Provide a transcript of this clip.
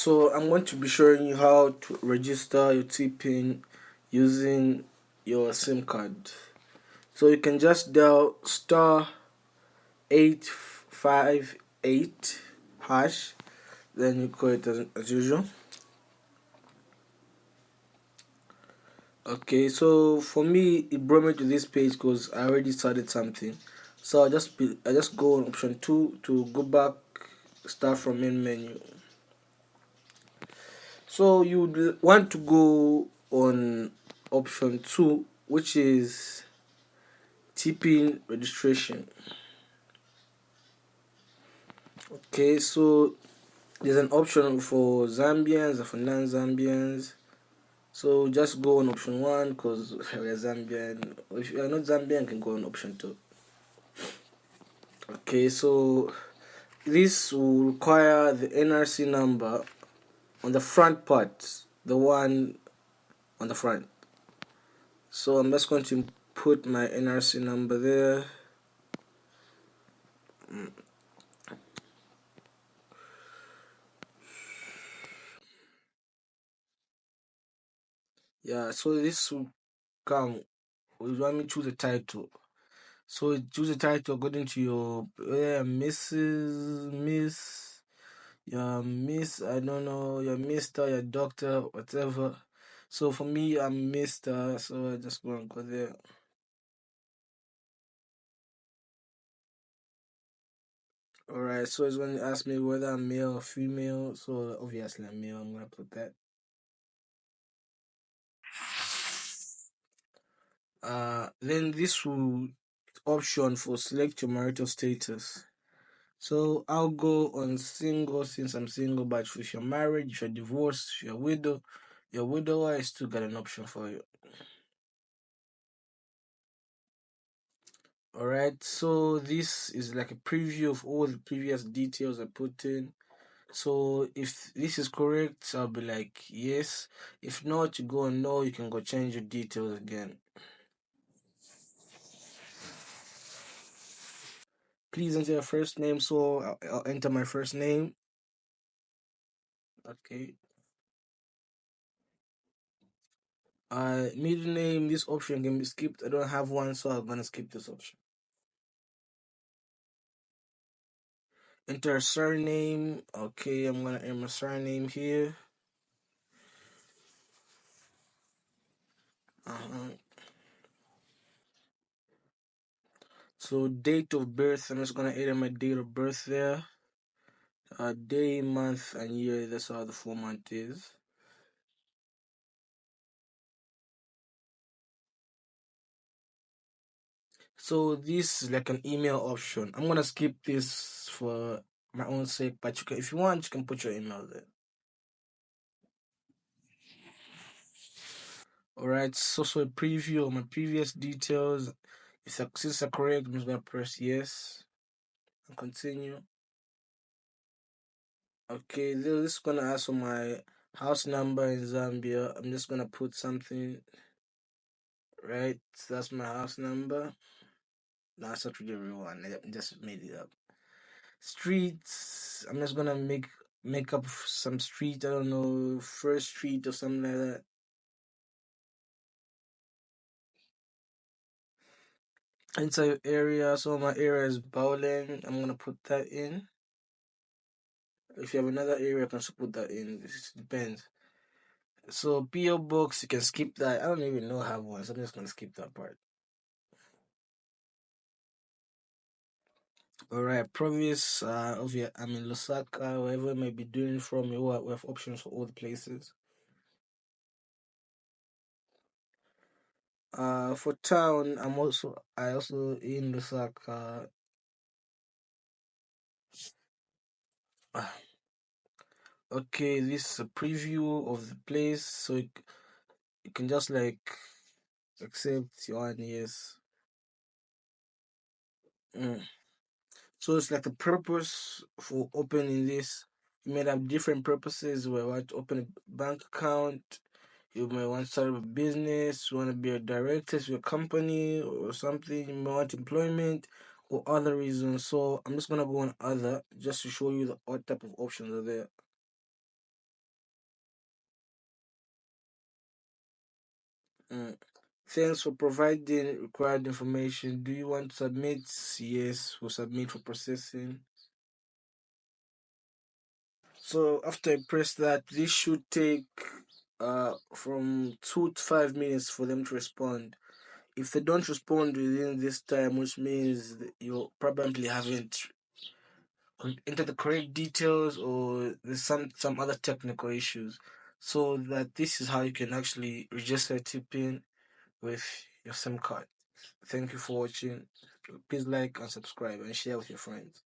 So I'm going to be showing you how to register your TPIN using your SIM card. So you can just dial *858# hash, then you call it as usual. Okay, so for me it brought me to this page because I already started something. So I just go on option 2 to go back, start from main menu. So you would want to go on option 2, which is TPIN registration. Okay, so there's an option for Zambians and for non-Zambians. So just go on option 1 because we're Zambian. If you are not Zambian, you can go on option 2. Okay, so this will require the NRC number on the front part, the one on the front. So I'm just going to put my NRC number there. Yeah, so this will come. You want me to choose a title. So choose a title according to your Mrs. Miss, your Miss, I don't know, your Mr., your Doctor, whatever. So for me, I'm Mr., so I just going to go there. Alright, so it's going to ask me whether I'm male or female. So obviously I'm male, I'm going to put that. Then this will option for select your marital status. So I'll go on single since I'm single, but if you're married, if you're divorced, if you're a widow, your widower, I still got an option for you. Alright, so this is like a preview of all the previous details I put in. So if this is correct, I'll be like yes. If not, you go on no, you can go change your details again. Please enter your first name, so I'll enter my first name. Okay. Middle name, this option can be skipped. I don't have one, so I'm gonna skip this option. Enter a surname. Okay, I'm gonna enter my surname here. Uh-huh. So date of birth, I'm just gonna enter my date of birth there. Day, month, and year. That's how the format is. So this is like an email option. I'm gonna skip this for my own sake, but if you want, you can put your email there. Alright, so a preview of my previous details. Since they're correct, I'm just gonna press yes and continue. Okay, this is gonna ask for my house number in Zambia. I'm just gonna put something, right? So that's my house number. No, it's not really a real one. I just made it up. Streets. I'm just gonna make up some street. I don't know, First Street or something like that. Inside area. So my area is Bowling. I'm gonna put that in. If you have another area, you can also put that in. This depends. So PO box, you can skip that. I don't even know how one, so I'm just gonna skip that part. Alright, province. I'm in Lusaka, wherever you may be doing from. We have options for all the places. For town, I also in Lusaka. Okay, this is a preview of the place, so you can just like accept your one yes. Mm. So it's like the purpose for opening this. You might have different purposes. Where you want to open a bank account, you might want to start a business, you want to be a director to your company or something, you might want employment or other reasons. So I'm just gonna go on other just to show you what type of options are there. Mm. Thanks for providing required information. Do you want to submit? Yes, we'll submit for processing. So after I press that, this should take from 2 to 5 minutes for them to respond. If they don't respond within this time, which means that you probably haven't entered the correct details or there's some other technical issues. So that this is how you can actually register TPIN with your SIM card. Thank you for watching. Please like and subscribe and share with your friends.